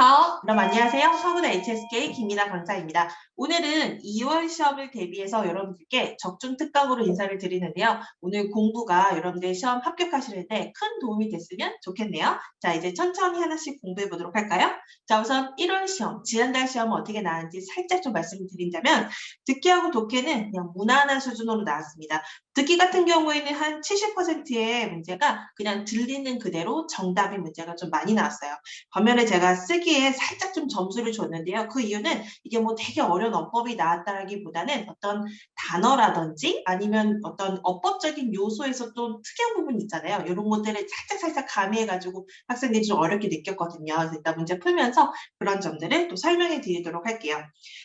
大家好, 그럼 안녕하세요. 서울대 HSK 김이나 강사입니다. 오늘은 2월 시험을 대비해서 여러분들께 적중 특강으로 인사를 드리는데요. 오늘 공부가 여러분들 시험 합격하시는데 큰 도움이 됐으면 좋겠네요. 자, 이제 천천히 하나씩 공부해 보도록 할까요? 자, 우선 1월 시험, 지난달 시험은 어떻게 나왔는지 살짝 좀 말씀드린다면 듣기하고 독해는 그냥 무난한 수준으로 나왔습니다. 듣기 같은 경우에는 한 70%의 문제가 그냥 들리는 그대로 정답인 문제가 좀 많이 나왔어요. 반면에 제가 쓰기에 살짝 좀 점수를 줬는데요. 그 이유는 이게 뭐 되게 어려운 어법이 나왔다라기보다는 어떤 단어라든지 아니면 어떤 어법적인 요소에서 또 특이한 부분이 있잖아요. 이런 것들을 살짝 가미해가지고 학생들이 좀 어렵게 느꼈거든요. 그래서 일단 문제 풀면서 그런 점들을 또 설명해 드리도록 할게요.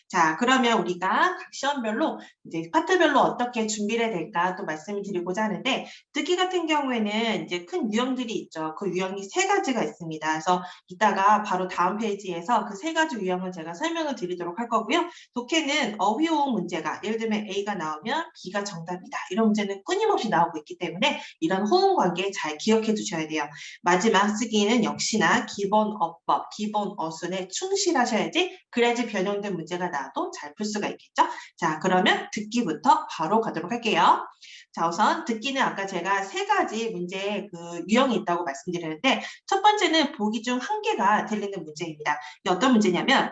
자, 그러면 우리가 각 시험별로 이제 파트별로 어떻게 준비를 해야 될까 또 말씀을 드리고자 하는데, 듣기 같은 경우에는 이제 큰 유형들이 있죠. 그 유형이 3가지가 있습니다. 그래서 이따가 바로 다음 페이지에서 그 3가지 유형을 제가 설명을 드리도록 할 거고요. 독해는 어휘호응 문제가 예를 들면 A가 나오면 B가 정답이다. 이런 문제는 끊임없이 나오고 있기 때문에 이런 호응 관계 잘 기억해 두셔야 돼요. 마지막 쓰기는 역시나 기본 어법, 기본 어순에 충실하셔야지 그래야지 변형된 문제가 나와도 잘 풀 수가 있겠죠. 자, 그러면 듣기부터 바로 가도록 할게요. 자, 우선 듣기는 아까 제가 3가지 문제의 그 유형이 있다고 말씀드렸는데, 첫 번째는 보기 중 1개가 들리는 문제입니다. 이게 어떤 문제냐면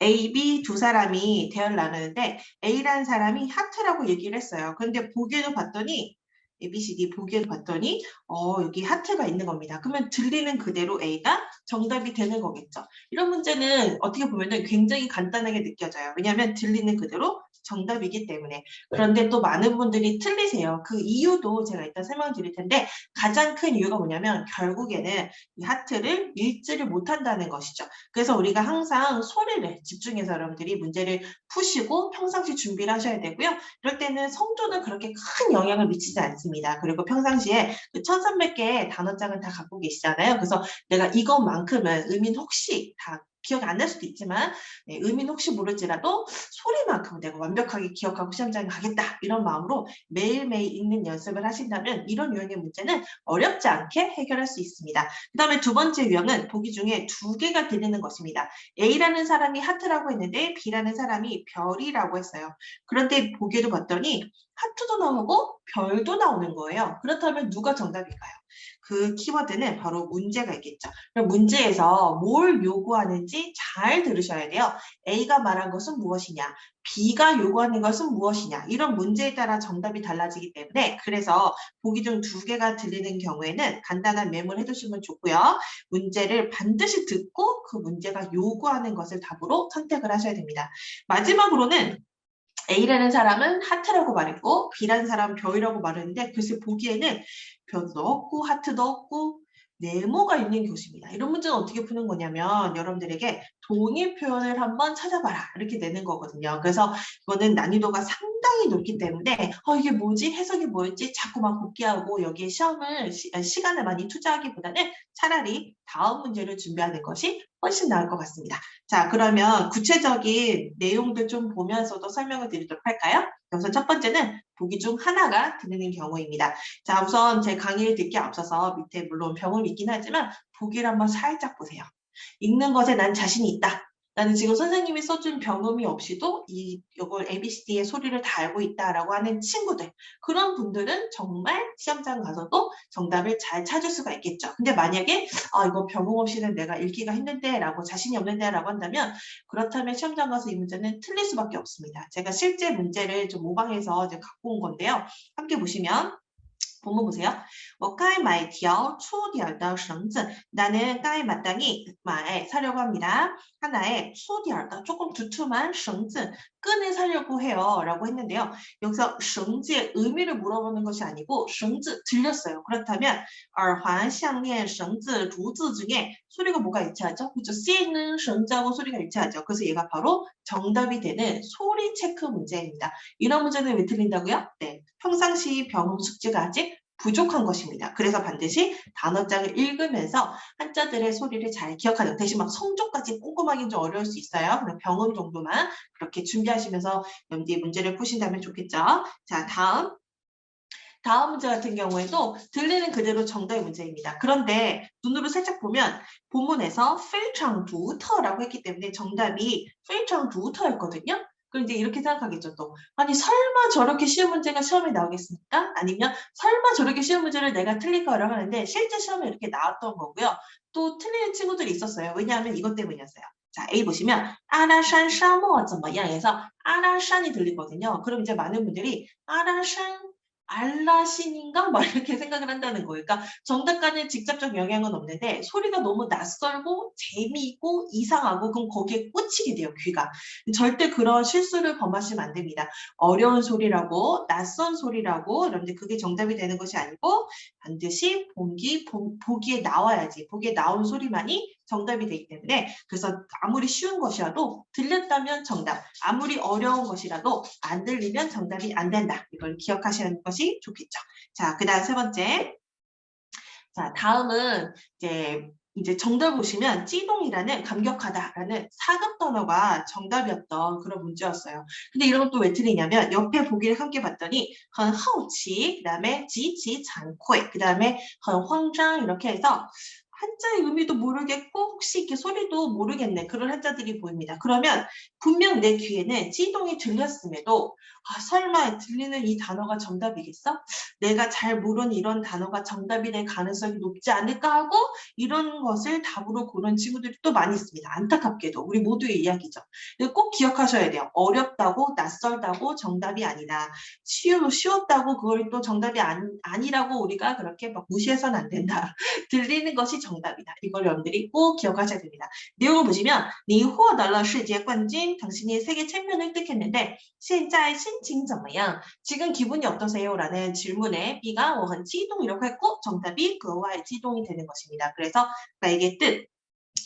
A, B 두 사람이 대화를 나누는데 A라는 사람이 하트라고 얘기를 했어요. 그런데 보기에도 봤더니 A, B, C, D 보기에도 봤더니 여기 하트가 있는 겁니다. 그러면 들리는 그대로 A가 정답이 되는 거겠죠. 이런 문제는 어떻게 보면 굉장히 간단하게 느껴져요. 왜냐하면 들리는 그대로 정답이기 때문에. 그런데 또 많은 분들이 틀리세요. 그 이유도 제가 이따 설명드릴 텐데, 가장 큰 이유가 뭐냐면 결국에는 이 하트를 읽지를 못한다는 것이죠. 그래서 우리가 항상 소리를 집중해서 여러분들이 문제를 푸시고 평상시 준비를 하셔야 되고요. 이럴 때는 성조는 그렇게 큰 영향을 미치지 않습니다. 그리고 평상시에 그 1300개의 단어장을 다 갖고 계시잖아요. 그래서 내가 이것만큼은 의미는 혹시 다 기억이 안 날 수도 있지만 의미는 혹시 모를지라도 소리만큼 내가 완벽하게 기억하고 시험장에 가겠다 이런 마음으로 매일매일 읽는 연습을 하신다면 이런 유형의 문제는 어렵지 않게 해결할 수 있습니다. 그 다음에 두 번째 유형은 보기 중에 2개가 들리는 것입니다. A라는 사람이 하트라고 했는데 B라는 사람이 별이라고 했어요. 그런데 보기에도 봤더니 하트도 나오고 별도 나오는 거예요. 그렇다면 누가 정답일까요? 그 키워드는 바로 문제가 있겠죠. 그럼 문제에서 뭘 요구하는지 잘 들으셔야 돼요. A가 말한 것은 무엇이냐? B가 요구하는 것은 무엇이냐? 이런 문제에 따라 정답이 달라지기 때문에 그래서 보기 중 2개가 들리는 경우에는 간단한 메모를 해두시면 좋고요. 문제를 반드시 듣고 그 문제가 요구하는 것을 답으로 선택을 하셔야 됩니다. 마지막으로는 A라는 사람은 하트라고 말했고 B라는 사람은 별이라고 말했는데 글쎄 보기에는 별도 없고 하트도 없고 네모가 있는 교시입니다. 이런 문제는 어떻게 푸는 거냐면 여러분들에게 동의 표현을 한번 찾아봐라 이렇게 내는 거거든요. 그래서 이거는 난이도가 상당히 높기 때문에 이게 뭐지? 해석이 뭐였지? 자꾸만 복귀하고 여기에 시간을 많이 투자하기보다는 차라리 다음 문제를 준비하는 것이 훨씬 나을 것 같습니다. 자, 그러면 구체적인 내용들 좀 보면서도 설명을 드리도록 할까요? 우선 첫 번째는 보기 중 하나가 들리는 경우입니다. 자, 우선 제 강의를 듣기 앞서서 밑에 물론 병음이 있긴 하지만 보기를 한번 살짝 보세요. 읽는 것에 난 자신이 있다. 나는 지금 선생님이 써준 병음이 없이도 이걸 ABCD의 소리를 다 알고 있다라고 하는 친구들, 그런 분들은 정말 시험장 가서도 정답을 잘 찾을 수가 있겠죠. 근데 만약에 이거 병음 없이는 내가 읽기가 힘든데 라고 자신이 없는데 라고 한다면 그렇다면 시험장 가서 이 문제는 틀릴 수밖에 없습니다. 제가 실제 문제를 좀 모방해서 이제 갖고 온 건데요. 함께 보시면 본문 보세요. 我该买条粗点的绳子. 나는 까이 마땅히 사려고 합니다. 하나의 粗点的 조금 두툼한 绳子 끈을 사려고 해요. 라고 했는데요. 여기서 绳子의 의미를 물어보는 것이 아니고 绳子 들렸어요. 그렇다면 耳环, 项链, 绳子, 竹子 중에 소리가 뭐가 일치하죠? 그렇죠? C는 绳子하고 소리가 일치하죠. 그래서 얘가 바로 정답이 되는 소리 체크 문제입니다. 이런 문제는 왜 틀린다고요? 네, 평상시 병음 숙지가 아직 부족한 것입니다. 그래서 반드시 단어장을 읽으면서 한자들의 소리를 잘 기억하는, 대신 막 성조까지 꼼꼼하기는 좀 어려울 수 있어요. 그럼 병음 정도만 그렇게 준비하시면서 문제를 푸신다면 좋겠죠. 자, 다음 문제 같은 경우에도 들리는 그대로 정답의 문제입니다. 그런데 눈으로 살짝 보면 본문에서 非常独特라고 했기 때문에 정답이 非常独特였거든요. 그럼 이제 이렇게 생각하겠죠 또. 아니 설마 저렇게 쉬운 문제가 시험에 나오겠습니까? 아니면 설마 저렇게 쉬운 문제를 내가 틀릴까라고 하는데 실제 시험에 이렇게 나왔던 거고요. 또 틀리는 친구들이 있었어요. 왜냐하면 이것 때문이었어요. 자, A 보시면 아라산沙漠 怎么样해서 아라산이 들리거든요. 그럼 이제 많은 분들이 아라산 알라신인가? 막 이렇게 생각을 한다는 거예요. 그러니까 정답과는 직접적 영향은 없는데 소리가 너무 낯설고 재미있고 이상하고 그럼 거기에 꽂히게 돼요, 귀가. 절대 그런 실수를 범하시면 안 됩니다. 어려운 소리라고 낯선 소리라고 여러분들 그게 정답이 되는 것이 아니고 반드시 보기에 나와야지. 보기에 나온 소리만이 정답이 되기 때문에 그래서 아무리 쉬운 것이라도 들렸다면 정답, 아무리 어려운 것이라도 안 들리면 정답이 안 된다. 이걸 기억하시는 것이 좋겠죠. 자, 그 다음 세 번째. 자, 다음은 이제 정답 보시면 찌동이라는 감격하다라는 사급 단어가 정답이었던 그런 문제였어요. 근데 이런 것도 왜 틀리냐면 옆에 보기를 함께 봤더니 很好奇, 그다음에 极其惭愧, 그다음에 很慌张 이렇게 해서 한자의 의미도 모르겠고 혹시 이렇게 소리도 모르겠네. 그런 한자들이 보입니다. 그러면 분명 내 귀에는 찌동이 들렸음에도 설마 들리는 이 단어가 정답이겠어? 내가 잘 모르는 이런 단어가 정답이 될 가능성이 높지 않을까 하고 이런 것을 답으로 고른 친구들이 또 많이 있습니다. 안타깝게도 우리 모두의 이야기죠. 꼭 기억하셔야 돼요. 어렵다고 낯설다고 정답이 아니다. 쉬웠다고 그걸 또 정답이 아니라고 우리가 그렇게 막 무시해서는 안 된다. 들리는 것이 정답이다. 이걸 여러분들이 꼭 기억하셔야 됩니다. 내용을 보시면 你获得了世界冠军 당신이 세계 챔피언을 획득했는데 现在心情怎么样 지금 기분이 어떠세요? 라는 질문에 B가 我很激动 이렇게 했고 정답이 그와의 지동이 되는 것입니다. 그래서 이게 뜻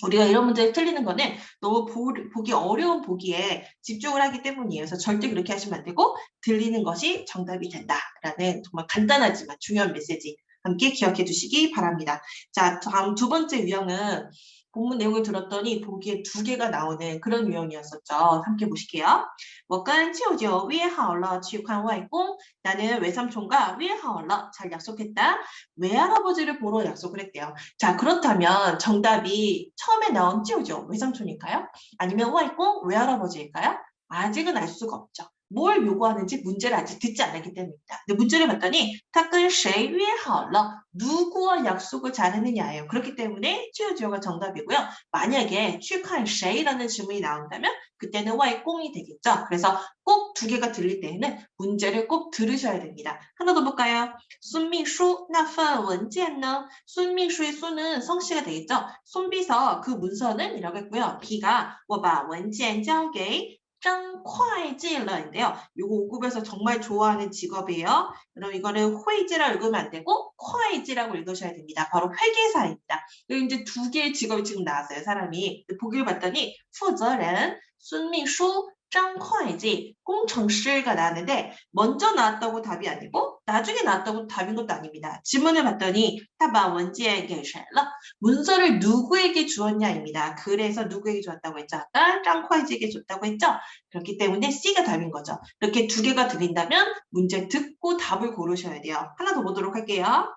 우리가 이런 문제를 틀리는 거는 너무 보기 어려운 보기에 집중을 하기 때문이에요. 그래서 절대 그렇게 하시면 안 되고 들리는 것이 정답이 된다라는 정말 간단하지만 중요한 메시지 함께 기억해 두시기 바랍니다. 자, 다음 두 번째 유형은 본문 내용을 들었더니 보기에 두 개가 나오는 그런 유형이었었죠. 함께 보실게요. 我跟舅舅约好了去看外公 나는 외삼촌과 约好了 잘 약속했다. 외할아버지를 보러 약속을 했대요. 자, 그렇다면 정답이 처음에 나온 찌우죠. 외삼촌일까요? 아니면 와이꽁 외할아버지일까요? 아직은 알 수가 없죠. 뭘 요구하는지 문제를 아직 듣지 않았기 때문입니다. 근데 문제를 봤더니 他跟谁约好了 누구와 약속을 잘 했느냐예요. 그렇기 때문에 찌우지오가 정답이고요. 만약에 去看谁라는 질문이 나온다면 그때는 와이꽁이 되겠죠. 그래서 꼭 두 개가 들릴 때에는 문제를 꼭 들으셔야 됩니다. 하나 더 볼까요? 순미수, 那份文件呢? 순미수의 수는 성씨가 되겠죠. 손비서 그 문서는 이라고 했고요. B가 我把文件交给 짱会计了인데요. 요거 5급에서 정말 좋아하는 직업이에요. 그럼 이거는 회지라고 읽으면 안 되고会计라고 읽으셔야 됩니다. 바로 회계사입니다. 여기 이제 두 개의 직업이 지금 나왔어요. 사람이 보기를 봤더니 负责人, 순미수, 张会计, 工程师가 나왔는데 먼저 나왔다고 답이 아니고 나중에 나왔다고 답인 것도 아닙니다. 지문을 봤더니 他把文件给谁了? 문서를 누구에게 주었냐입니다. 그래서 누구에게 줬다고 했죠? 아까 짱코이지에게 줬다고 했죠? 그렇기 때문에 C가 답인 거죠. 이렇게 두 개가 들린다면 문제 듣고 답을 고르셔야 돼요. 하나 더 보도록 할게요.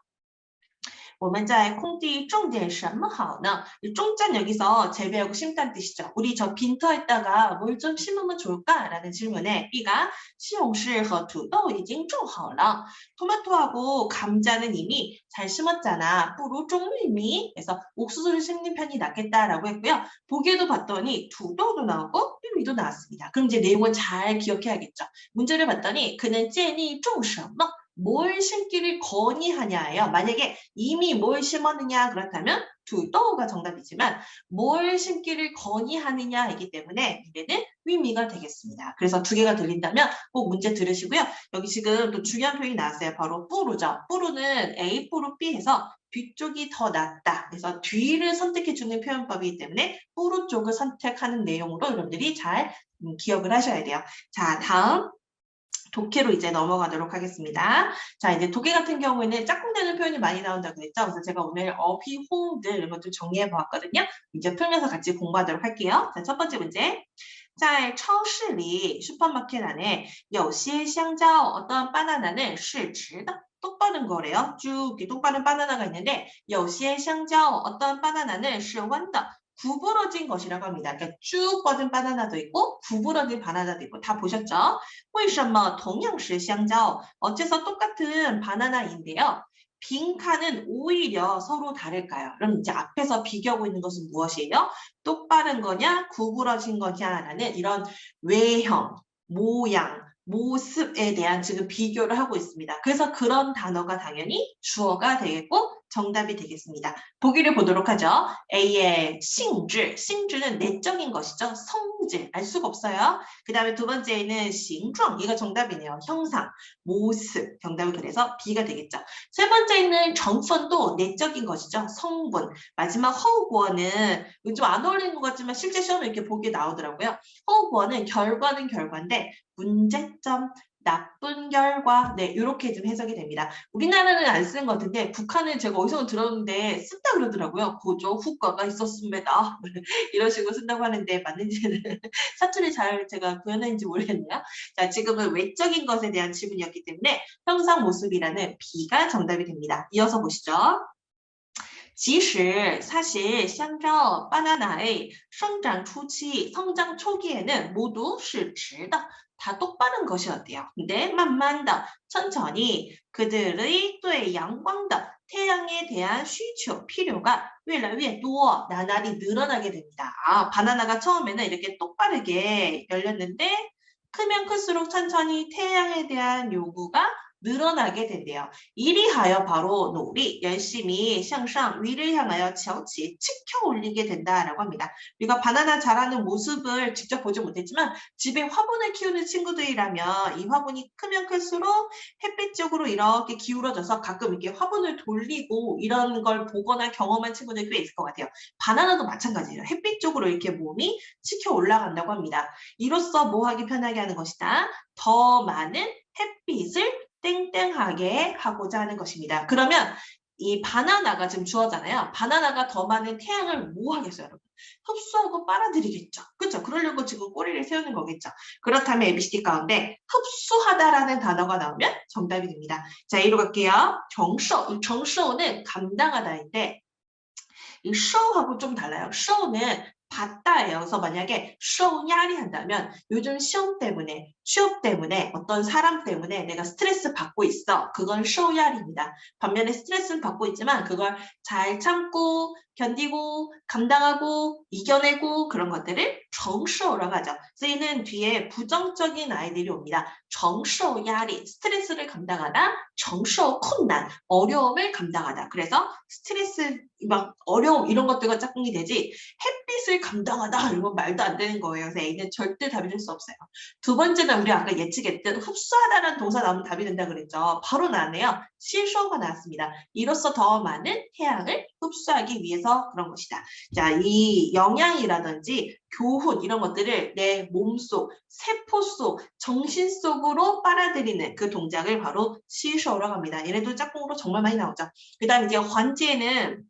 我们在空地种点什么好呢? 쫑짠 여기서 재배하고 심다는 뜻이죠. 우리 저 빈터에다가 뭘 좀 심으면 좋을까? 라는 질문에 B가 西红柿和土豆已经种好了. 토마토하고 감자는 이미 잘 심었잖아. 不如种玉米. 그래서 옥수수를 심는 편이 낫겠다라고 했고요. 보기에도 봤더니土豆도 나오고玉米도 나왔습니다. 그럼 이제 내용을 잘 기억해야겠죠. 문제를 봤더니 그는 建议种什么? 뭘 심기를 건의하냐예요. 만약에 이미 뭘 심었느냐 그렇다면 두더우가 정답이지만 뭘 심기를 건의하느냐이기 때문에 미래는 위미가 되겠습니다. 그래서 두 개가 들린다면 꼭 문제 들으시고요. 여기 지금 또 중요한 표현이 나왔어요. 바로 뿌루죠. 뿌루는 A, 뿌루, B 해서 뒤쪽이 더 낫다. 그래서 뒤를 선택해주는 표현법이기 때문에 뿌루 쪽을 선택하는 내용으로 여러분들이 잘 기억을 하셔야 돼요. 자, 다음. 독해로 이제 넘어가도록 하겠습니다. 자, 이제 독해 같은 경우에는 짝꿍되는 표현이 많이 나온다고 했죠. 그래서 제가 오늘 어휘, 호응들 이런 것들 정리해 보았거든요. 이제 풀면서 같이 공부하도록 할게요. 자, 첫 번째 문제. 在超市里 슈퍼마켓 안에 有些香蕉 어떤 바나나는 是直的 똑바른 거래요. 쭉 이렇게 똑바른 바나나가 있는데 有些香蕉 어떤 바나나는 是弯的 구부러진 것이라고 합니다. 그러니까 쭉 뻗은 바나나도 있고 구부러진 바나나도 있고 다 보셨죠? 为什么同样是香蕉 어째서 똑같은 바나나인데요. 빈칸은 오히려 서로 다를까요? 그럼 이제 앞에서 비교하고 있는 것은 무엇이에요? 똑바른 거냐, 구부러진 거냐라는 이런 외형, 모양, 모습에 대한 지금 비교를 하고 있습니다. 그래서 그런 단어가 당연히 주어가 되겠고 정답이 되겠습니다. 보기를 보도록 하죠. A의 性质, 性质는 내적인 것이죠. 성질, 알 수가 없어요. 그 다음에 두 번째는 形状, 이거 정답이네요. 형상, 모습, 정답은 그래서 B가 되겠죠. 세 번째는 成分도 내적인 것이죠. 성분. 마지막 허우구어는 좀 안 어울리는 것 같지만 실제 시험에 이렇게 보기에 나오더라고요. 허우구어는 결과는 결과인데 문제점, 나쁜 결과, 네, 이렇게 좀 해석이 됩니다. 우리나라는 안 쓰는 것 같은데 북한은 제가 어디서 들었는데 쓴다 그러더라고요. 고조 후과가 있었습니다. 이런 식으로 쓴다고 하는데 맞는지는 사투리 잘 제가 구현했는지 모르겠네요. 자, 지금은 외적인 것에 대한 질문이었기 때문에 형상 모습이라는 B가 정답이 됩니다. 이어서 보시죠. 其实 사실 香蕉 바나나의 生长初期 성장 초기에는 모두 是直的 다 똑바른 것이었대요. 근데 慢慢的 천천히 그들의 对阳光的 태양에 대한需求, 필요가 越来越多 나날이 늘어나게 됩니다. 아, 바나나가 처음에는 이렇게 똑바르게 열렸는데 크면 클수록 천천히 태양에 대한 요구가 늘어나게 된대요. 이리하여 바로 놀이, 열심히 向上 위를 향하여 지어치 치켜 올리게 된다라고 합니다. 우리가 바나나 자라는 모습을 직접 보지 못했지만 집에 화분을 키우는 친구들이라면 이 화분이 크면 클수록 햇빛 쪽으로 이렇게 기울어져서 가끔 이렇게 화분을 돌리고 이런 걸 보거나 경험한 친구들 꽤 있을 것 같아요. 바나나도 마찬가지예요. 햇빛 쪽으로 이렇게 몸이 치켜 올라간다고 합니다. 이로써 뭐 하기 편하게 하는 것이다. 더 많은 햇빛을 땡땡하게 하고자 하는 것입니다. 그러면 이 바나나가 지금 주어잖아요. 바나나가 더 많은 태양을 뭐 하겠어요, 여러분? 흡수하고 빨아들이겠죠. 그렇죠? 그러려고 지금 꼬리를 세우는 거겠죠. 그렇다면 ABCD 가운데 흡수하다라는 단어가 나오면 정답이 됩니다. 자, 이로 갈게요. 정쇼, 이 정쇼는 감당하다인데 이 show하고 좀 달라요. show는 받다예요. 그래서 만약에 show 야리 한다면 요즘 시험 때문에, 취업 때문에, 어떤 사람 때문에 내가 스트레스 받고 있어. 그건 show 야리입니다. 반면에 스트레스는 받고 있지만 그걸 잘 참고 견디고 감당하고 이겨내고 그런 것들을 정쇼라고 하죠. 쓰이는 뒤에 부정적인 아이들이 옵니다. 정쇼 야리, 스트레스를 감당하다, 정쇼 困난, 어려움을 감당하다. 그래서 스트레스 막 어려움 이런 것들과 짝꿍이 되지 햇빛을 감당하다 이런 건 말도 안 되는 거예요. 그래서 A는 절대 답이 될 수 없어요. 두 번째는 우리 아까 예측했던 흡수하다라는 동사 나오면 답이 된다 그랬죠. 바로 나왔네요. 실쇼가 나왔습니다. 이로써 더 많은 태양을 흡수하기 위해서 그런 것이다. 자, 이 영양이라든지 교훈 이런 것들을 내 몸속, 세포 속, 정신 속으로 빨아들이는 그 동작을 바로 시쇼라고 합니다. 얘네도 짝꿍으로 정말 많이 나오죠. 그 다음에 이제 환지에는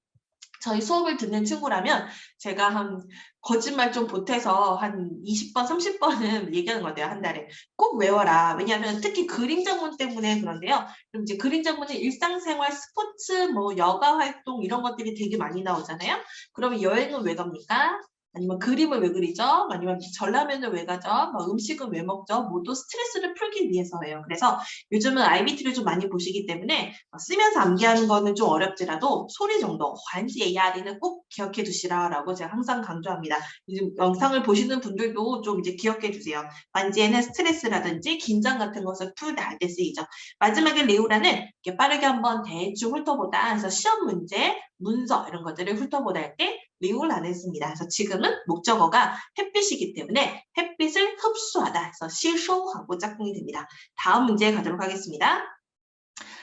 저희 수업을 듣는 친구라면 제가 한 거짓말 좀 보태서 한 20번, 30번은 얘기하는 것 같아요. 한 달에. 꼭 외워라. 왜냐하면 특히 그림 작문 때문에 그런데요. 그럼 이제 그림 작문은 일상생활, 스포츠, 뭐 여가 활동 이런 것들이 되게 많이 나오잖아요. 그러면 여행은 왜 갑니까? 아니면 그림을 왜 그리죠? 아니면 전라면을 왜 가죠? 뭐 음식은 왜 먹죠? 모두 스트레스를 풀기 위해서예요. 그래서 요즘은 IBT를 좀 많이 보시기 때문에 쓰면서 암기하는 거는 좀 어렵더라도 소리 정도, 환지의 야리는 꼭 기억해 두시라라고 제가 항상 강조합니다. 요즘 영상을 보시는 분들도 좀 이제 기억해 주세요. 환지에는 스트레스라든지 긴장 같은 것을 풀다 할 때 쓰이죠. 마지막에 레오라는 이렇게 빠르게 한번 대충 훑어보다 해서 시험 문제, 문서 이런 것들을 훑어보다 할 때 리을 안 했습니다. 그래서 지금은 목적어가 햇빛이기 때문에 햇빛을 흡수하다 해서 시쇼하고 짝꿍이 됩니다. 다음 문제 가도록 하겠습니다.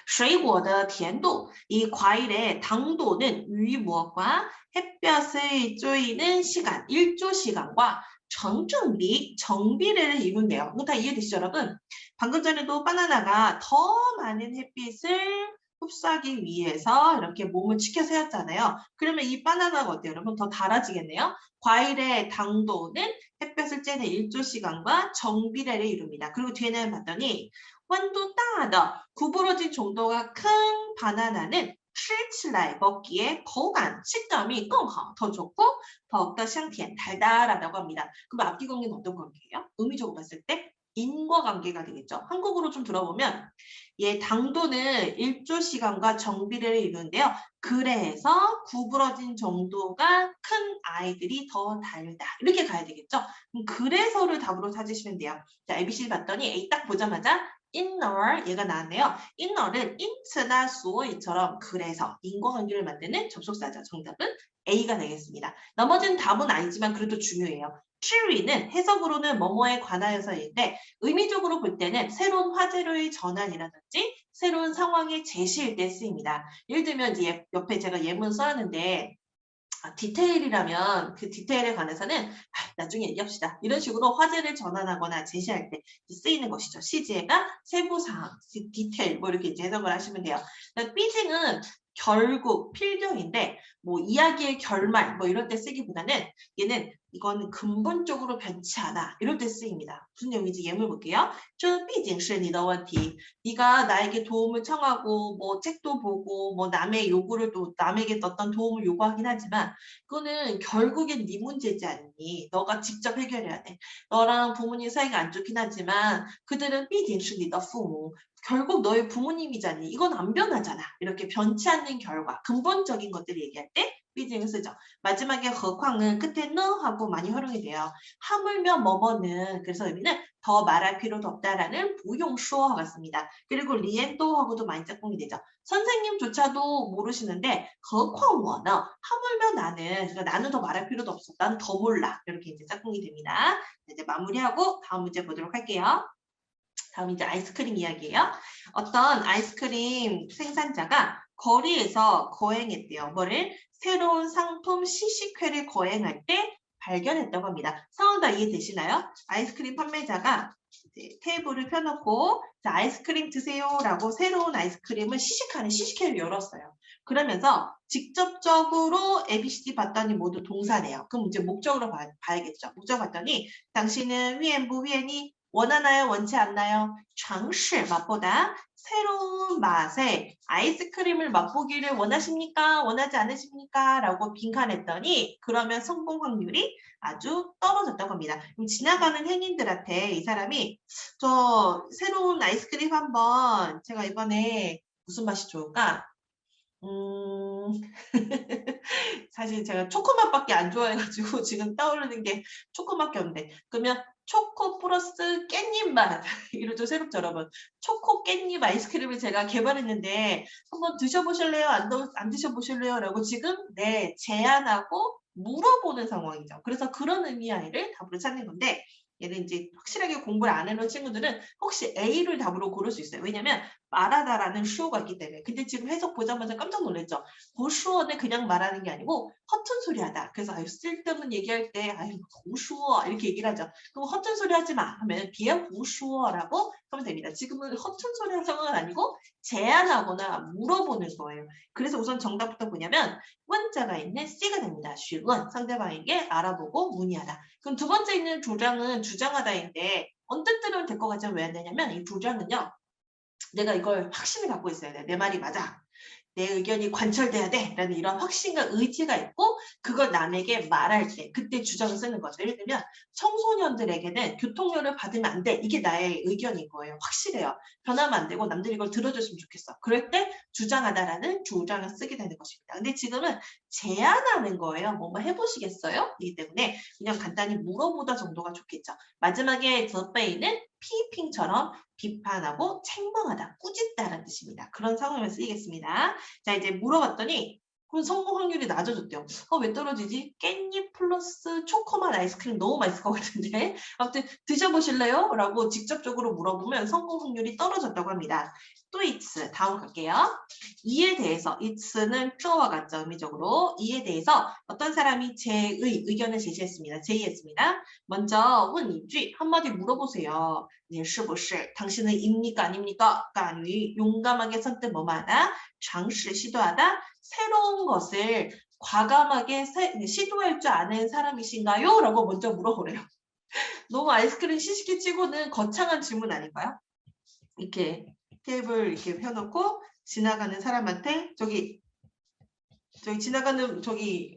水果的甜度, 이 과일의 당도는 위 무엇과 햇볕을 쬐이는 시간, 일조 시간과 정정비, 정비례를 이룬대요. 이거 다 이해되시죠, 여러분? 방금 전에도 바나나가 더 많은 햇빛을 흡수하기 위해서 이렇게 몸을 치켜 세웠잖아요. 그러면 이 바나나가 어때요, 여러분? 더 달아지겠네요. 과일의 당도는 햇볕을 쬐는 일조 시간과 정비례를 이룹니다. 그리고 뒤에는 봤더니 완도 따다 구부러진 정도가 큰 바나나는 吃起来 먹기에口感 식감이 更好, 더 좋고 더욱더 香甜 달달하다고 합니다. 그럼 앞뒤 관계는 어떤 관계예요? 의미적으로 봤을 때 인과관계가 되겠죠. 한국어로 좀 들어보면 얘 당도는 일조시간과 정비례를 이루는데요. 그래서 구부러진 정도가 큰 아이들이 더 달다. 이렇게 가야 되겠죠. 그럼 그래서를 답으로 찾으시면 돼요. 자, ABC 봤더니 A 딱 보자마자 inner 얘가 나왔네요. inner는 인츠나 소이처럼 그래서 인과관계를 만드는 접속사죠. 정답은 A가 되겠습니다. 나머지는 답은 아니지만 그래도 중요해요. 추리는 해석으로는 뭐뭐에 관하여서인데 의미적으로 볼 때는 새로운 화재로의 전환이라든지 새로운 상황의 제시일 때 쓰입니다. 예를 들면 이제 옆에 제가 예문 써놨는데 디테일이라면 그 디테일에 관해서는 나중에 얘기합시다. 이런 식으로 화제를 전환하거나 제시할 때 쓰이는 것이죠. 시제가 세부사항, 디테일 뭐 이렇게 이제 해석을 하시면 돼요. 삐징은 결국 필경인데 뭐 이야기의 결말 뭐 이럴 때 쓰기보다는 얘는 이거는 근본적으로 변치 않아 이럴 때 쓰입니다. 무슨 내용인지 예물 볼게요. 这毕竟是你的问题. 네가 나에게 도움을 청하고 뭐 책도 보고 뭐 남의 요구를 또 남에게 어떤 도움을 요구하긴 하지만 그거는 결국엔 네 문제지 않니? 너가 직접 해결해야 돼. 너랑 부모님 사이가 안 좋긴 하지만 그들은 毕竟是你的父母. 결국 너의 부모님이잖니. 이건 안 변하잖아. 이렇게 변치 않는 결과, 근본적인 것들을 얘기할 때 삐징을 쓰죠. 마지막에 허광은 끝에 는 하고 많이 활용이 돼요. 하물며 뭐뭐는 그래서 의미는 더 말할 필요도 없다라는 부용수어와 같습니다. 그리고 리엔도하고도 많이 짝꿍이 되죠. 선생님조차도 모르시는데 허광워는 하물며 나는 그러니까 나는 더 말할 필요도 없어. 난 더 몰라. 이렇게 이제 짝꿍이 됩니다. 이제 마무리하고 다음 문제 보도록 할게요. 다음 이제 아이스크림 이야기예요. 어떤 아이스크림 생산자가 거리에서 거행했대요. 뭐를? 새로운 상품 시식회를 거행할 때 발견했다고 합니다. 상황 다 이해되시나요? 아이스크림 판매자가 이제 테이블을 펴놓고 자, 아이스크림 드세요라고 새로운 아이스크림을 시식하는 시식회를 열었어요. 그러면서 직접적으로 ABCD 봤더니 모두 동사네요. 그럼 이제 목적으로 봐야겠죠. 목적 봤더니 당신은 위엔부 위엔이 원하나요? 원치 않나요? 尝试 맛보다 새로운 맛의 아이스크림을 맛보기를 원하십니까? 원하지 않으십니까? 라고 빈칸했더니 그러면 성공 확률이 아주 떨어졌다고 합니다. 그럼 지나가는 행인들한테 이 사람이 저 새로운 아이스크림 한번 제가 이번에 무슨 맛이 좋을까? 사실 제가 초코맛밖에 안 좋아해가지고 지금 떠오르는 게 초코밖에 없는데 그러면 초코 플러스 깻잎 맛 이로 좀 새롭죠 여러분. 초코 깻잎 아이스크림을 제가 개발했는데 한번 드셔보실래요? 안 드셔보실래요? 라고 지금 네 제안하고 물어보는 상황이죠. 그래서 그런 의미의 아이를 답으로 찾는 건데 얘는 이제 확실하게 공부를 안 해놓은 친구들은 혹시 A를 답으로 고를 수 있어요. 왜냐면 말하다라는 수어가 있기 때문에. 근데 지금 해석 보자마자 깜짝 놀랐죠. 고수어는 그냥 말하는 게 아니고 허튼 소리 하다. 그래서 아유 쓸데없는 얘기할 때 아유 고수어 이렇게 얘기를 하죠. 그럼 허튼 소리 하지 마 하면 비에 고수어라고 하면 됩니다. 지금은 허튼 소리 할 상황은 아니고 제안하거나 물어보는 거예요. 그래서 우선 정답부터 뭐냐면 원자가 있는 C가 됩니다. 쉬운 상대방에게 알아보고 문의하다. 그럼 두 번째 있는 주장은 주장하다인데 언뜻 들으면 될 것 같지만 왜 안 되냐면 이 주장은요. 내가 이걸 확신을 갖고 있어야 돼. 내 말이 맞아. 내 의견이 관철돼야 돼. 라는 이런 확신과 의지가 있고 그걸 남에게 말할 때 그때 주장을 쓰는 거죠. 예를 들면 청소년들에게는 교통료를 받으면 안 돼. 이게 나의 의견인 거예요. 확실해요. 변하면 안 되고 남들이 이걸 들어줬으면 좋겠어. 그럴 때 주장하다라는 주장을 쓰게 되는 것입니다. 근데 지금은 제안하는 거예요. 뭔가 해보시겠어요? 이기 때문에 그냥 간단히 물어보다 정도가 좋겠죠. 마지막에 더베이는 피핑처럼 비판하고 책망하다, 꾸짖다라는 뜻입니다. 그런 상황을 쓰이겠습니다. 자, 이제 물어봤더니 그럼 성공 확률이 낮아졌대요. 왜 떨어지지? 깻잎 플러스 초코맛 아이스크림 너무 맛있을 것 같은데. 아무튼 드셔보실래요? 라고 직접적으로 물어보면 성공 확률이 떨어졌다고 합니다. 또 it's 다음 갈게요. 이에 대해서 it's는 주어와 같죠. 의미적으로 이에 대해서 어떤 사람이 의견을 제시했습니다. 제의했습니다. 먼저 问一句 한마디 물어보세요. 你是不是 당신은 입니까 아닙니까? 敢于 용감하게 선뜻 뭐마다 尝试 시도하다 새로운 것을 과감하게 시도할 줄 아는 사람이신가요? 라고 먼저 물어보래요. 너무 아이스크림 시식기 치고는 거창한 질문 아닌가요? 이렇게 테이블 이렇게 펴놓고 지나가는 사람한테 저기 지나가는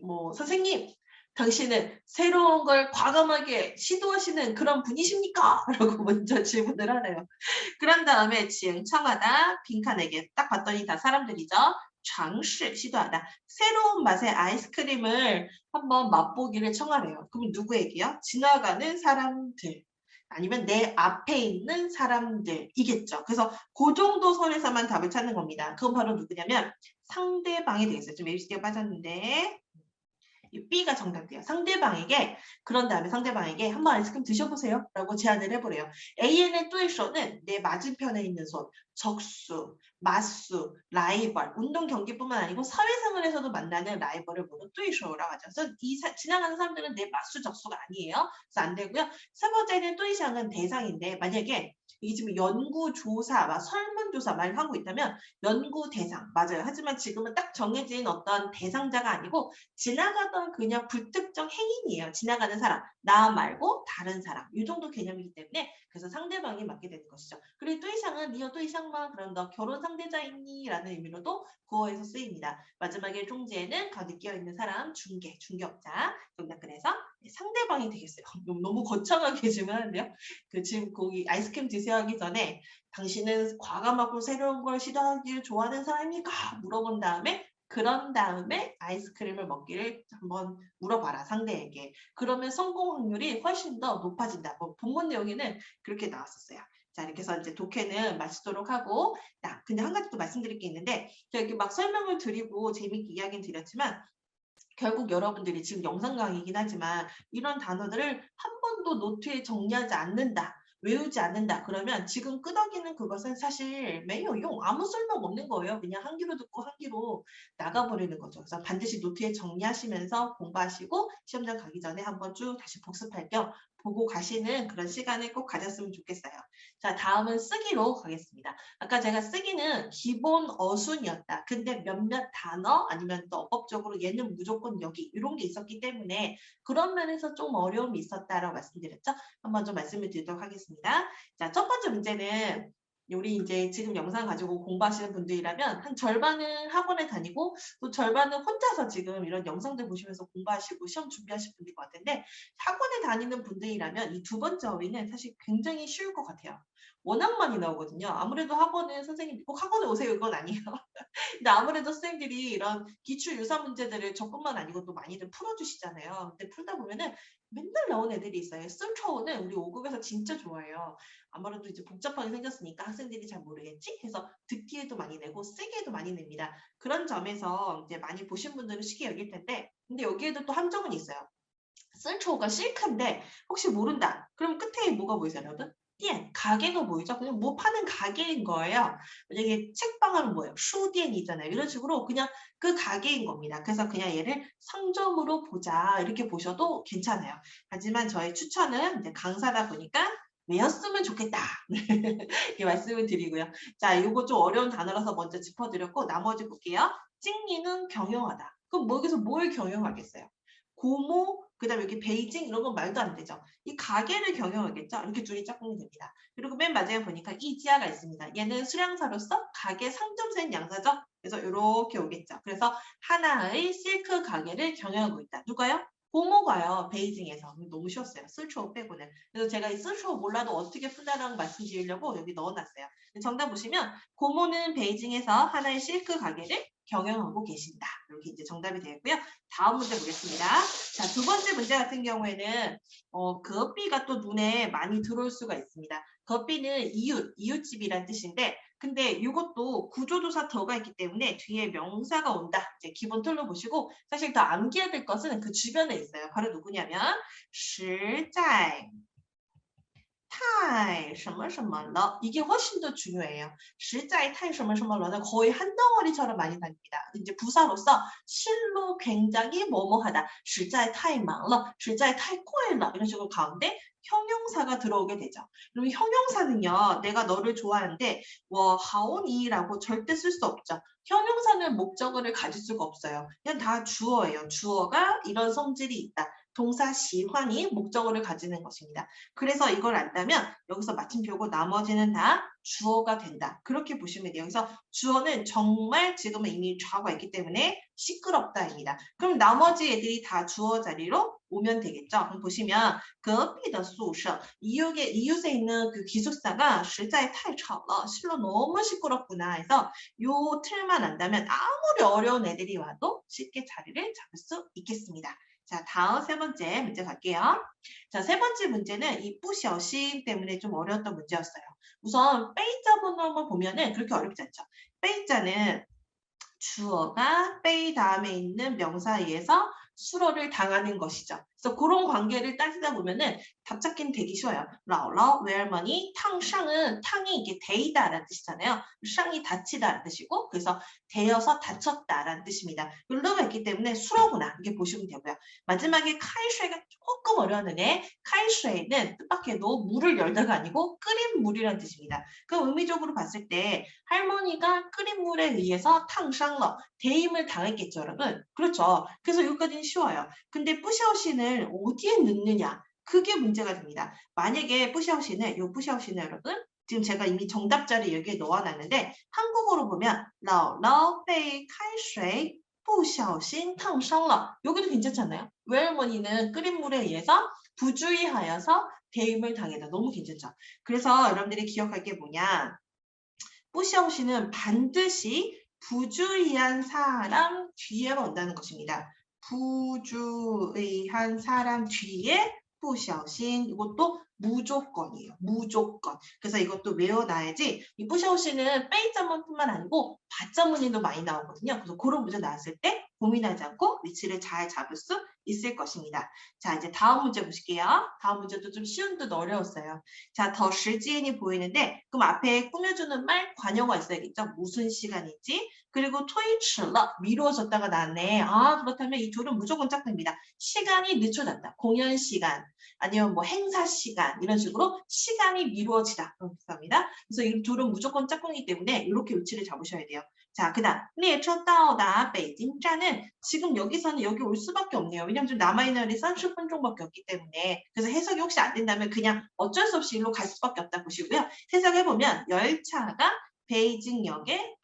뭐 선생님 당신은 새로운 걸 과감하게 시도하시는 그런 분이십니까? 라고 먼저 질문을 하네요. 그런 다음에 지응 청하다 빈칸에게 딱 봤더니 다 사람들이죠. 장시 시도하다. 새로운 맛의 아이스크림을 한번 맛보기를 청하래요. 그럼 누구에게요? 지나가는 사람들. 아니면 내 앞에 있는 사람들이겠죠. 그래서 그 정도 선에서만 답을 찾는 겁니다. 그건 바로 누구냐면 상대방이 되겠어요. 좀 ABCD가 빠졌는데 이 B가 정답이에요. 상대방에게 그런 다음에 상대방에게 한번 아이스크림 드셔보세요 라고 제안을 해보래요. A의 뚜이쇼는 내 맞은편에 있는 손, 적수, 맞수, 라이벌, 운동 경기뿐만 아니고 사회생활에서도 만나는 라이벌을 모두 뚜이쇼라고 하죠. 그래서 지나가는 사람들은 내 맞수, 적수가 아니에요. 그래서 안 되고요. 세 번째는 뚜이샹은 대상인데 만약에 이게 지금 연구조사, 막 설문조사 말 하고 있다면 연구 대상 맞아요. 하지만 지금은 딱 정해진 어떤 대상자가 아니고 지나가던 그냥 불특정 행인이에요. 지나가는 사람, 나 말고 다른 사람 이 정도 개념이기 때문에 그래서 상대방이 맡게 되는 것이죠. 그리고 뚜이샹은 니어 뚜이샹마 그럼 너 결혼 상대자 있니? 라는 의미로도 구어에서 쓰입니다. 마지막에 종지에는 가운데 끼어있는 사람, 중개업자 정답 그래서 상대방이 되겠어요. 너무 거창하게 질문하는데요. 지금 거기 아이스크림 드세요 하기 전에 당신은 과감하고 새로운 걸 시도하기를 좋아하는 사람입니까? 물어본 다음에 그런 다음에 아이스크림을 먹기를 한번 물어봐라 상대에게. 그러면 성공 확률이 훨씬 더 높아진다. 본문 내용에는 그렇게 나왔었어요. 자 이렇게 해서 이제 독해는 마치도록 하고 근데 한 가지 또 말씀드릴 게 있는데 제가 이렇게 막 설명을 드리고 재밌게 이야기는 드렸지만 결국 여러분들이 지금 영상 강의이긴 하지만 이런 단어들을 한 번도 노트에 정리하지 않는다. 외우지 않는다. 그러면 지금 끄덕이는 그것은 사실 매우 아무 쓸모 없는 거예요. 그냥 한 귀로 듣고 한 귀로 나가버리는 거죠. 그래서 반드시 노트에 정리하시면서 공부하시고 시험장 가기 전에 한번 쭉 다시 복습할 겸 보고 가시는 그런 시간을 꼭 가졌으면 좋겠어요. 자, 다음은 쓰기로 가겠습니다. 아까 제가 쓰기는 기본 어순이었다. 근데 몇몇 단어 아니면 또 어법적으로 얘는 무조건 여기 이런 게 있었기 때문에 그런 면에서 좀 어려움이 있었다라고 말씀드렸죠. 한번 좀 말씀을 드리도록 하겠습니다. 자, 첫 번째 문제는 우리 이제 지금 영상 가지고 공부하시는 분들이라면 한 절반은 학원에 다니고 또 절반은 혼자서 지금 이런 영상들 보시면서 공부하시고 시험 준비하실 분일 것 같은데 학원에 다니는 분들이라면 이 두 번째 어휘는 사실 굉장히 쉬울 것 같아요. 워낙 많이 나오거든요. 아무래도 학원은 선생님이 꼭 학원에 오세요 이건 아니에요. 근데 아무래도 선생님들이 이런 기출 유사 문제들을 저뿐만 아니고 또 많이들 풀어주시잖아요. 근데 풀다 보면은 맨날 나온 애들이 있어요. 쓸초우는 우리 5급에서 진짜 좋아해요. 아무래도 이제 복잡하게 생겼으니까 학생들이 잘 모르겠지? 해서 듣기에도 많이 내고 쓰기에도 많이 냅니다. 그런 점에서 이제 많이 보신 분들은 쉽게 여길 텐데 근데 여기에도 또 함정은 있어요. 쓸초우가 실크인데 혹시 모른다. 그럼 끝에 뭐가 보이세요, 여러분? 띠엔, 가게가 보이죠? 그냥 뭐 파는 가게인 거예요. 만약에 책방 하면 뭐예요? 슈디엔이잖아요. 이런 식으로 그냥 그 가게인 겁니다. 그래서 그냥 얘를 상점으로 보자 이렇게 보셔도 괜찮아요. 하지만 저의 추천은 이제 강사다 보니까 외웠으면 좋겠다. 이렇게 말씀을 드리고요. 자, 이거 좀 어려운 단어라서 먼저 짚어드렸고 나머지 볼게요. 찍니는 경영하다. 그럼 여기서 뭘 경영하겠어요? 고모, 그다음에 여기 베이징 이런 건 말도 안 되죠. 이 가게를 경영하겠죠. 이렇게 둘이 짝꿍이 됩니다. 그리고 맨 마지막에 보니까 이 지하가 있습니다. 얘는 수량사로서 가게 상점사인 양사죠. 그래서 이렇게 오겠죠. 그래서 하나의 실크 가게를 경영하고 있다. 누가요? 고모가요. 베이징에서. 너무 쉬웠어요. 쓸초어 빼고는. 그래서 제가 이 쓸초어 몰라도 어떻게 푼다라고 말씀드리려고 여기 넣어놨어요. 정답 보시면 고모는 베이징에서 하나의 실크 가게를 경영하고 계신다. 이렇게 이제 정답이 되겠고요. 다음 문제 보겠습니다. 자, 두 번째 문제 같은 경우에는 거비가 또 눈에 많이 들어올 수가 있습니다. 거비는 이웃집이란 뜻인데 근데 이것도 구조조사 더가 있기 때문에 뒤에 명사가 온다. 이제 기본 틀로 보시고 사실 더 암기해야 될 것은 그 주변에 있어요. 바로 누구냐면 实在 太什么什么了 이게 훨씬 더 중요해요. 实在太什么什么了는 거의 한 덩어리처럼 많이 다닙니다. 이제 부사로서 실로 굉장히 뭐뭐하다. 实在太忙了, 实在太贵了 이런 식으로 가운데 형용사가 들어오게 되죠. 그럼 형용사는요. 내가 너를 좋아하는데 하오니라고 절대 쓸 수 없죠. 형용사는 목적어를 가질 수가 없어요. 그냥 다 주어예요. 주어가 이런 성질이 있다. 동사 시환이 목적어를 가지는 것입니다. 그래서 이걸 안다면 여기서 마침표고 나머지는 다 주어가 된다. 그렇게 보시면 돼요. 그래서 주어는 정말 지금은 이미 좌가 있기 때문에 시끄럽다입니다. 그럼 나머지 애들이 다 주어 자리로 오면 되겠죠. 그럼 보시면 隔壁的宿舍 이웃에 있는 그 기숙사가 实在太吵了. 실로 너무 시끄럽구나 해서 요 틀만 안다면 아무리 어려운 애들이 와도 쉽게 자리를 잡을 수 있겠습니다. 자, 다음 세 번째 문제 갈게요. 자, 세 번째 문제는 이 뿌셔신 때문에 좀 어려웠던 문제였어요. 우선 빼이자 번호만 보면은 그렇게 어렵지 않죠. 빼이자는 주어가 빼이 다음에 있는 명사에 의해서 수로를 당하는 것이죠. 그래서 그런 관계를 따지다 보면은 답 찾기는 되게 쉬워요. 라오라오 외할머니 탕상은 탕이 이게 데이다라는 뜻이잖아요. 상이 다치다라는 뜻이고 그래서 데여서 다쳤다라는 뜻입니다. 룰러가 있기 때문에 수로구나 이렇게 보시면 되고요. 마지막에 카이슈에가 조금 어려웠는데 카이슈에는 뜻밖에도 물을 열다가 아니고 끓인 물이라는 뜻입니다. 그 의미적으로 봤을 때 할머니가 끓인 물에 의해서 탕상러 대임을 당했겠죠, 여러분. 그렇죠. 그래서 여기까지는 쉬워요. 근데 뿌샤오신을 어디에 넣느냐? 그게 문제가 됩니다. 만약에 뿌샤오신을 요 뿌샤오신을 여러분 지금 제가 이미 정답 자리 여기에 넣어놨는데 한국어로 보면 姥姥被开水 不小心 烫伤了. 여기도 괜찮잖아요. 외할머니는 끓인 물에 의해서 부주의하여서 대임을 당했다. 너무 괜찮죠. 그래서 여러분들이 기억할 게 뭐냐? 뿌시아오시는 반드시 부주의한 사람 뒤에만 온다는 것입니다. 부주의한 사람 뒤에 뿌시아오신 이것도 무조건이에요. 무조건. 그래서 이것도 외워놔야지 이 뿌시아오신은 빼이자문뿐만 아니고 받자문에도 많이 나오거든요. 그래서 그런 문제 나왔을 때 고민하지 않고 위치를 잘 잡을 수 있을 것입니다. 자, 이제 다음 문제 보실게요. 다음 문제도 좀 쉬운 듯 어려웠어요. 자, 더 실지인이 보이는데 그럼 앞에 꾸며주는 말 관용어 있어야겠죠. 무슨 시간이지? 그리고 토이치러 미루어졌다가 나왔네. 아, 그렇다면 이 둘은 무조건 짝꿍입니다. 시간이 늦춰졌다. 공연 시간 아니면 뭐 행사 시간 이런 식으로 시간이 미루어지다. 그런 뜻입니다. 그래서 이 둘은 무조건 짝꿍이기 때문에 이렇게 위치를 잡으셔야 돼요. 자, 그다음 列车 到达 베이징站은 지금 여기서는 여기 올 수밖에 없네요. 왜냐하면 좀 남아있는 이 30분 정도밖에 없기 때문에 그래서 해석이 혹시 안 된다면 그냥 어쩔 수 없이 일로 갈 수밖에 없다 보시고요. 해석해보면 열차가 베이징역에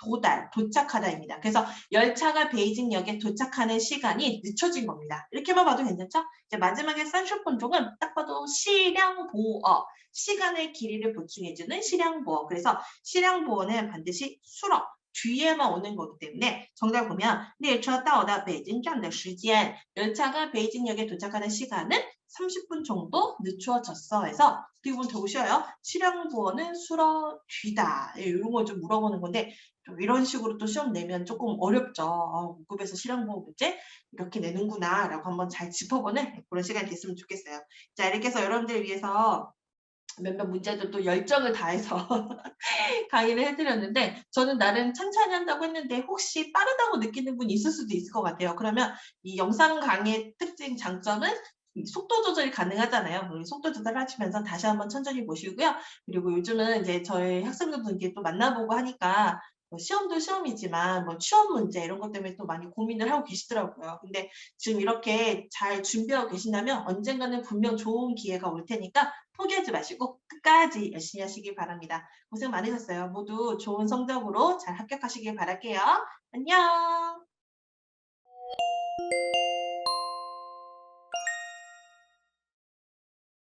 도착하다입니다. 그래서 열차가 베이징역에 도착하는 시간이 늦춰진 겁니다. 이렇게만 봐도 괜찮죠? 이제 마지막에 30분 종은 딱 봐도 시량보어, 시간의 길이를 보충해주는 시량보어. 그래서 시량보어는 반드시 수러, 뒤에만 오는 거기 때문에 정답 보면 列车到达 베이징站的 时间 열차가 베이징역에 도착하는 시간은 30분 정도 늦춰졌어 해서 어떻게 보면 더 쉬워요. 시량보어는 수러 뒤다. 이런 걸 좀 물어보는 건데 좀 이런 식으로 또 시험 내면 조금 어렵죠. 5급에서 시량보어 문제 이렇게 내는구나 라고 한번 잘 짚어보는 그런 시간이 됐으면 좋겠어요. 자, 이렇게 해서 여러분들을 위해서 몇몇 문제들 또 열정을 다해서 강의를 해드렸는데 저는 나름 천천히 한다고 했는데 혹시 빠르다고 느끼는 분이 있을 수도 있을 것 같아요. 그러면 이 영상 강의의 특징 장점은 속도 조절이 가능하잖아요. 속도 조절하시면서 다시 한번 천천히 보시고요. 그리고 요즘은 이제 저희 학생들도 또 만나보고 하니까 뭐 시험도 시험이지만 뭐 취업 문제 이런 것 때문에 또 많이 고민을 하고 계시더라고요. 근데 지금 이렇게 잘 준비하고 계신다면 언젠가는 분명 좋은 기회가 올 테니까 포기하지 마시고 끝까지 열심히 하시길 바랍니다. 고생 많으셨어요. 모두 좋은 성적으로 잘 합격하시길 바랄게요. 안녕.